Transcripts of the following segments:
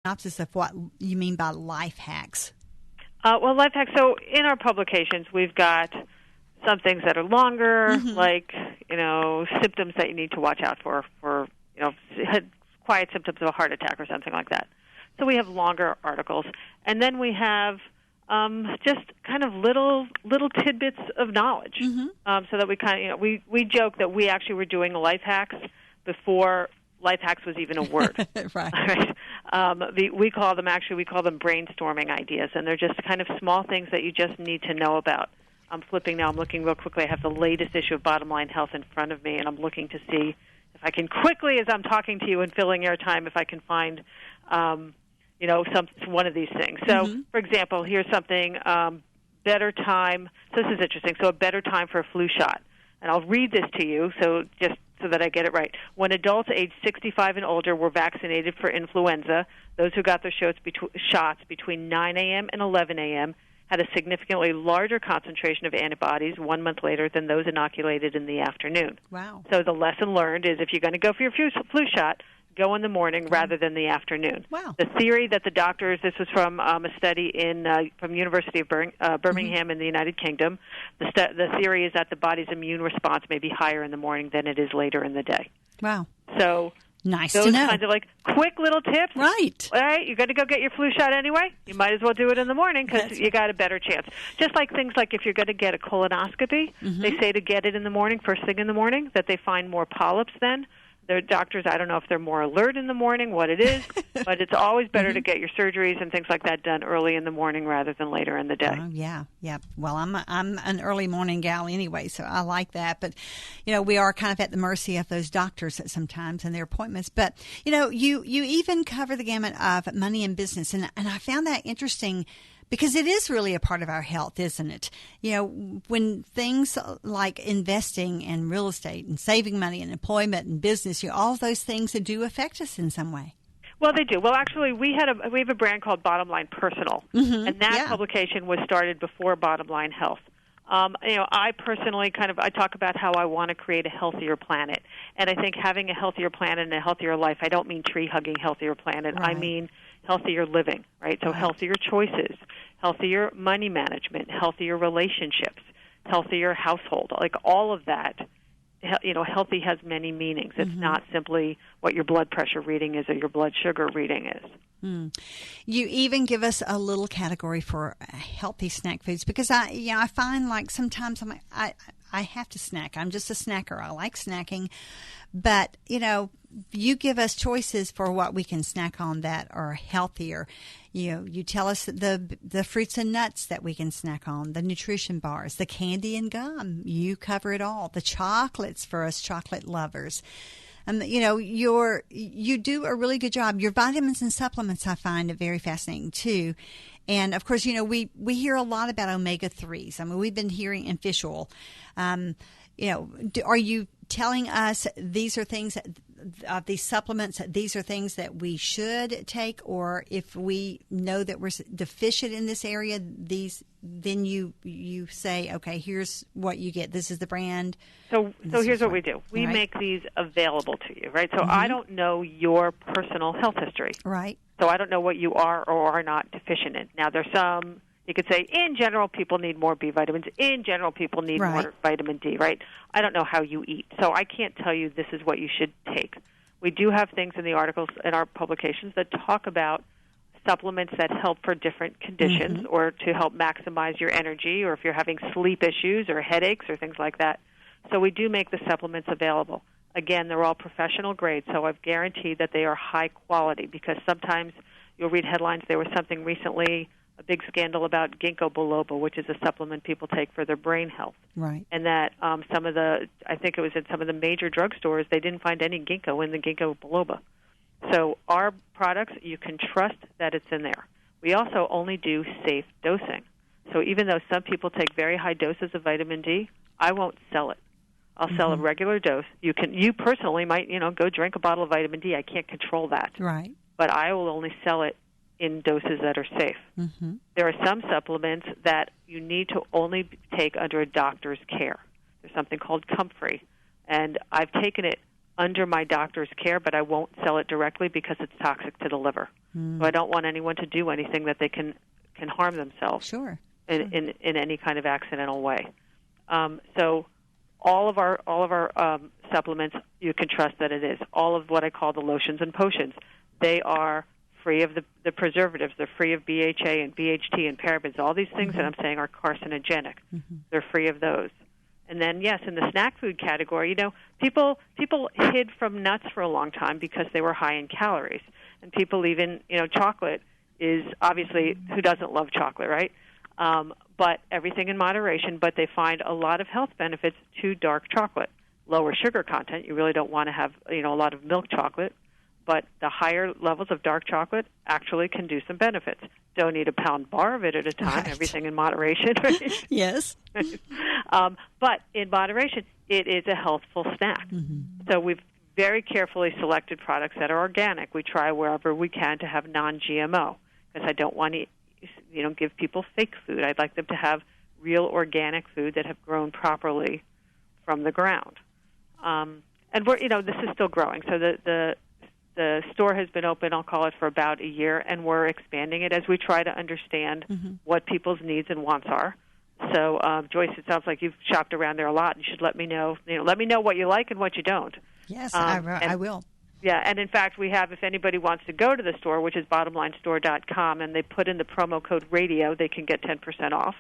Synopsis of what you mean by life hacks. Well, life hacks. So in our publications, we've got some things that are longer, like symptoms that you need to watch out for quiet symptoms of a heart attack or something like that. So we have longer articles, and then we have just kind of little tidbits of knowledge, so that we kind of we joke that we actually were doing life hacks before life hacks was even a word. Right. We call them brainstorming ideas, and they're just kind of small things that you just need to know about. I'm flipping now. I'm looking real quickly. I have the latest issue of Bottom Line Health in front of me, and I'm looking to see if I can quickly, as I'm talking to you and filling air time, if I can find, one of these things. So, for example, here's something, better time. So this is interesting. So a better time for a flu shot. And I'll read this to you, so that I get it right. When adults age 65 and older were vaccinated for influenza, those who got their shots between 9 a.m. and 11 a.m. had a significantly larger concentration of antibodies 1 month later than those inoculated in the afternoon. Wow. So the lesson learned is if you're going to go for your flu shot, go in the morning rather than the afternoon. Wow. The theory that the doctors, this was from a study from University of Birmingham in the United Kingdom, the theory is that the body's immune response may be higher in the morning than it is later in the day. Wow. So nice those to know. kinds of quick little tips. Right. All right, you're going to go get your flu shot anyway. You might as well do it in the morning because you got a better chance. Just like things like if you're going to get a colonoscopy, they say to get it in the morning, first thing in the morning, that they find more polyps then. Their doctors, I don't know if they're more alert in the morning, what it is, but it's always better to get your surgeries and things like that done early in the morning rather than later in the day. Oh, yeah. Well, I'm an early morning gal anyway, so I like that. But, we are kind of at the mercy of those doctors sometimes and their appointments. But, you even cover the gamut of money and business, and I found that interesting because it is really a part of our health, isn't it? When things like investing in real estate and saving money and employment and business, all of those things that do affect us in some way. Well, they do. Well, actually, we have a brand called Bottom Line Personal, and that publication was started before Bottom Line Health. I personally I talk about how I want to create a healthier planet, and I think having a healthier planet and a healthier life, I don't mean tree-hugging healthier planet, I mean healthier living, right? So healthier choices, healthier money management, healthier relationships, healthier household, all of that. Healthy has many meanings. It's not simply what your blood pressure reading is or your blood sugar reading is. You even give us a little category for healthy snack foods because I find sometimes I have to snack. I'm just a snacker. I like snacking, but you give us choices for what we can snack on that are healthier. You tell us the fruits and nuts that we can snack on, the nutrition bars, the candy and gum. You cover it all. The chocolates for us chocolate lovers. You do a really good job. Your vitamins and supplements I find very fascinating too. And of course, we hear a lot about omega-3s. I mean, we've been hearing in fish oil. Are you telling us these are things these supplements, these are things that we should take, or if we know that we're deficient in this area, then you say, okay, here's what you get. This is the brand. So here's what we do. We make these available to you, right? So I don't know your personal health history. Right. So I don't know what you are or are not deficient in. Now, there's some, you could say, in general, people need more B vitamins. In general, people need more vitamin D, right? I don't know how you eat, so I can't tell you this is what you should take. We do have things in the articles in our publications that talk about supplements that help for different conditions or to help maximize your energy, or if you're having sleep issues or headaches or things like that. So we do make the supplements available. Again, they're all professional grade, so I've guaranteed that they are high quality, because sometimes you'll read headlines. There was something recently, a big scandal about ginkgo biloba, which is a supplement people take for their brain health. Right. And that I think it was in some of the major drugstores, they didn't find any ginkgo in the ginkgo biloba. So our products, you can trust that it's in there. We also only do safe dosing. So even though some people take very high doses of vitamin D, I won't sell it. I'll sell a regular dose. You personally might, go drink a bottle of vitamin D. I can't control that. Right. But I will only sell it in doses that are safe. There are some supplements that you need to only take under a doctor's care. There's something called Comfrey, and I've taken it under my doctor's care, but I won't sell it directly because it's toxic to the liver. So I don't want anyone to do anything that they can harm themselves in any kind of accidental way. So all of our supplements, you can trust that it is. All of what I call the lotions and potions, they are free of the preservatives. They're free of BHA and BHT and parabens. All these things that I'm saying are carcinogenic. They're free of those. And then, yes, in the snack food category, people hid from nuts for a long time because they were high in calories. And people even, chocolate is obviously, who doesn't love chocolate, right? But everything in moderation, but they find a lot of health benefits to dark chocolate. Lower sugar content, you really don't want to have, a lot of milk chocolate, but the higher levels of dark chocolate actually can do some benefits. Don't eat a pound bar of it at a time, everything in moderation. Right? Yes. But in moderation, it is a healthful snack. So we've very carefully selected products that are organic. We try wherever we can to have non-GMO because I don't want to give people fake food. I'd like them to have real organic food that have grown properly from the ground. And we're, this is still growing. So the store has been open, I'll call it, for about a year, and we're expanding it as we try to understand what people's needs and wants are. So, Joyce, it sounds like you've shopped around there a lot. You should let me know. Let me know what you like and what you don't. Yes, I will. Yeah, and in fact, we have, if anybody wants to go to the store, which is bottomlinestore.com, and they put in the promo code radio, they can get 10% off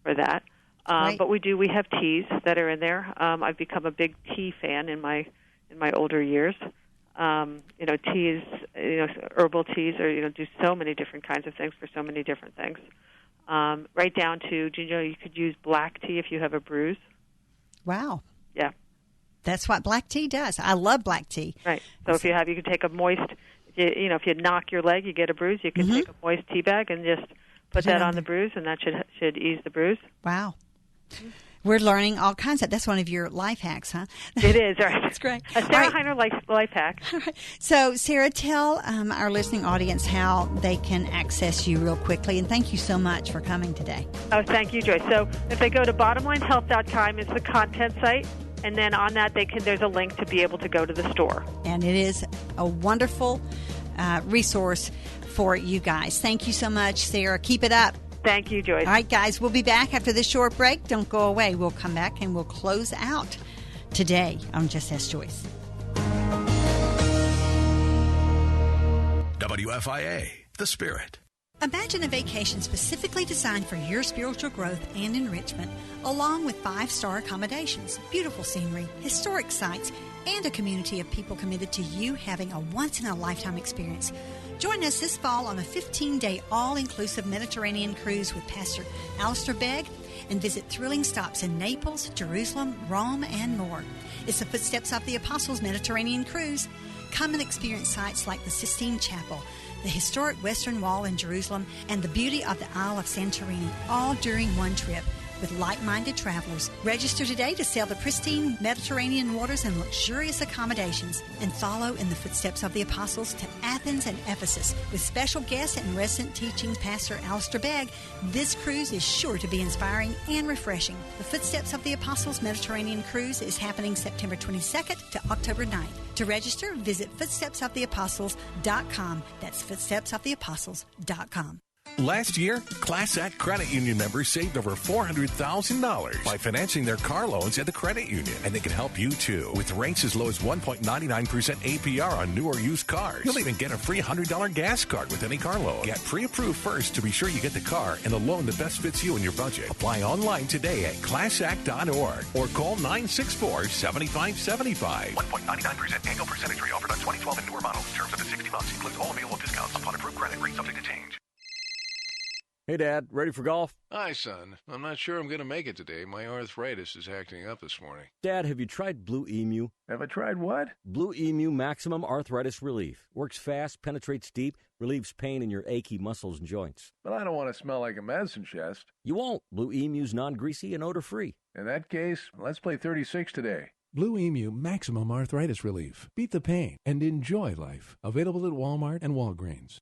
for that. But we have teas that are in there. I've become a big tea fan in my older years. Teas, herbal teas, or do so many different kinds of things for so many different things. Right down to, you could use black tea if you have a bruise. Wow. Yeah. That's what black tea does. I love black tea. Right. So if you could take a moist, if you knock your leg, you get a bruise, you can take a moist tea bag and just put that on the bruise, and that should ease the bruise. Wow. We're learning all kinds of. That's one of your life hacks, huh? It is, right? That's great. A Sarah Heiner life hack. All right. So, Sarah, tell our listening audience how they can access you real quickly, and thank you so much for coming today. Oh, thank you, Joyce. So, if they go to bottomlinehealth.com, it's the content site, and then on that there's a link to be able to go to the store. And it is a wonderful resource for you guys. Thank you so much, Sarah. Keep it up. Thank you, Joyce. All right, guys, we'll be back after this short break. Don't go away. We'll come back and we'll close out today on Just Ask Joyce. WFIA, The Spirit. Imagine a vacation specifically designed for your spiritual growth and enrichment, along with 5-star accommodations, beautiful scenery, historic sites, and a community of people committed to you having a once-in-a-lifetime experience. Join us this fall on a 15-day all-inclusive Mediterranean cruise with Pastor Alistair Begg and visit thrilling stops in Naples, Jerusalem, Rome, and more. It's the Footsteps of the Apostles Mediterranean Cruise. Come and experience sites like the Sistine Chapel, the historic Western Wall in Jerusalem, and the beauty of the Isle of Santorini, all during one trip with like-minded travelers. Register today to sail the pristine Mediterranean waters and luxurious accommodations, and follow in the footsteps of the apostles to Athens and Ephesus. With special guests and resident teaching Pastor Alistair Begg, this cruise is sure to be inspiring and refreshing. The Footsteps of the Apostles Mediterranean Cruise is happening September 22nd to October 9th. To register, visit footstepsoftheapostles.com. That's footstepsoftheapostles.com. Last year, Class Act Credit Union members saved over $400,000 by financing their car loans at the credit union. And they can help you, too, with rates as low as 1.99% APR on new or used cars. You'll even get a free $100 gas card with any car loan. Get pre-approved first to be sure you get the car and the loan that best fits you and your budget. Apply online today at classact.org or call 964-7575. 1.99% annual percentage rate offered on 2012 and newer models. Terms up to 60 months. Includes all available discounts upon approved credit. Rate subject to change. Hey, Dad, ready for golf? Hi, son. I'm not sure I'm going to make it today. My arthritis is acting up this morning. Dad, have you tried Blue Emu? Have I tried what? Blue Emu Maximum Arthritis Relief. Works fast, penetrates deep, relieves pain in your achy muscles and joints. But I don't want to smell like a medicine chest. You won't. Blue Emu's non-greasy and odor-free. In that case, let's play 36 today. Blue Emu Maximum Arthritis Relief. Beat the pain and enjoy life. Available at Walmart and Walgreens.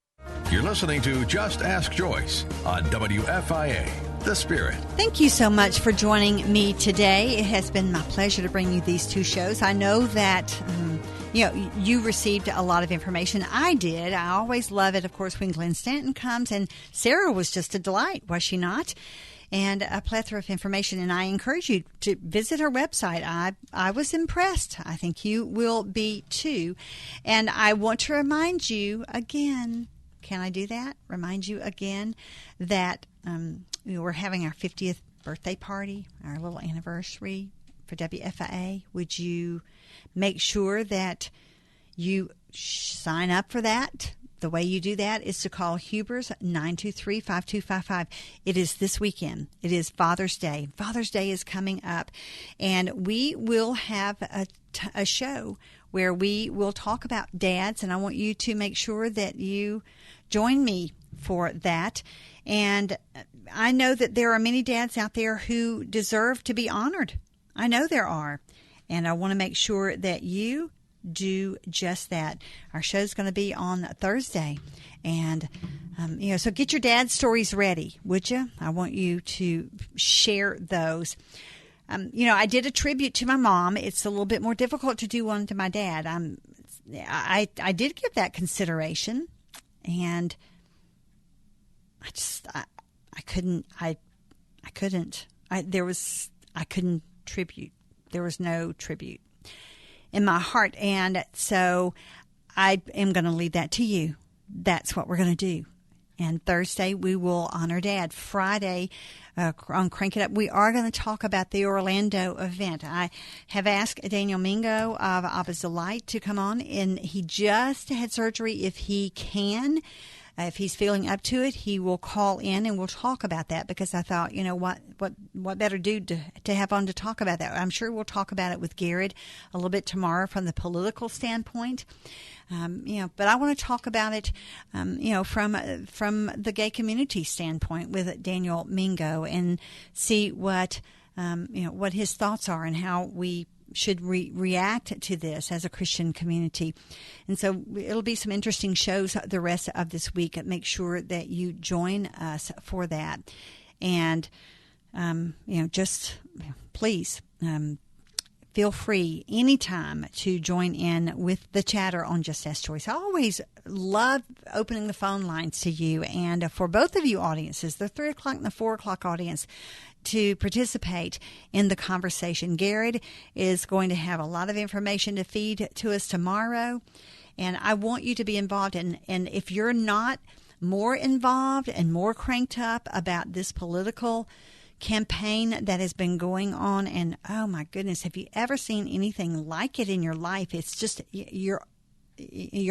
You're listening to Just Ask Joyce on WFIA. the spirit. Thank you so much for joining me today. It has been my pleasure to bring you these two shows. I know that you received a lot of information. I did. I always love it, of course, when Glenn Stanton comes. And Sarah was just a delight, was she not? And a plethora of information. And I encourage you to visit her website. I was impressed. I think you will be too. And I want to remind you again, can I do that? Remind you again that we're having our 50th birthday party, our little anniversary for WFIA. Would you make sure that you sign up for that? The way you do that is to call Huber's 923-5255. It is this weekend. It is Father's Day. Father's Day is coming up, and we will have a show where we will talk about dads, and I want you to make sure that you join me for that. And I know that there are many dads out there who deserve to be honored. I know there are. And I want to make sure that you do just that. Our show's going to be on Thursday. And, so get your dad stories ready, would you? I want you to share those. I did a tribute to my mom. It's a little bit more difficult to do one to my dad. I did give that consideration. And I couldn't tribute. There was no tribute in my heart. And so I am going to leave that to you. That's what we're going to do. And Thursday, we will honor Dad. Friday, on Crank It Up, we are going to talk about the Orlando event. I have asked Daniel Mingo of Abba's Delight to come on, and he just had surgery. If he can, if he's feeling up to it, he will call in and we'll talk about that, because I thought, what better dude to have on to talk about that. I'm sure we'll talk about it with Garrett a little bit tomorrow from the political standpoint. But I want to talk about it, from the gay community standpoint with Daniel Mingo, and see what his thoughts are and how we should react to this as a Christian community. And so it'll be some interesting shows the rest of this week. Make sure that you join us for that. And, please feel free anytime to join in with the chatter on Just Ask Joyce. I always love opening the phone lines to you. And for both of you audiences, the 3 o'clock and the 4 o'clock audience, to participate in the conversation. Garrett is going to have a lot of information to feed to us tomorrow, and I want you to be involved. And if you're not more involved and more cranked up about this political campaign that has been going on, and oh my goodness, have you ever seen anything like it in your life? It's just, you're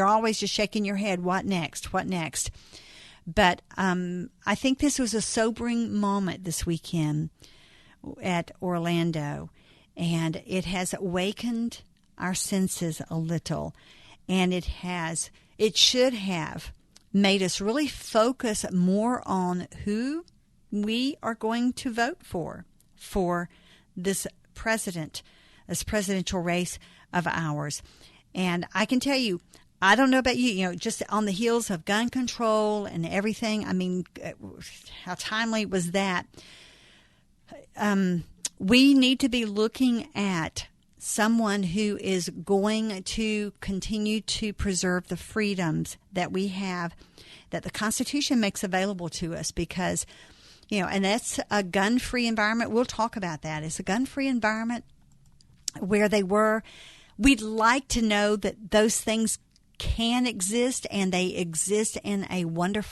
always just shaking your head. What next? What next? But I think this was a sobering moment this weekend at Orlando, and it has awakened our senses a little, and it should have made us really focus more on who we are going to vote for this presidential race of ours. And I can tell you, I don't know about you, just on the heels of gun control and everything. I mean, how timely was that? We need to be looking at someone who is going to continue to preserve the freedoms that we have, that the Constitution makes available to us, because, and that's a gun-free environment. We'll talk about that. It's a gun-free environment where they were. We'd like to know that those things can exist, and they exist in a wonderful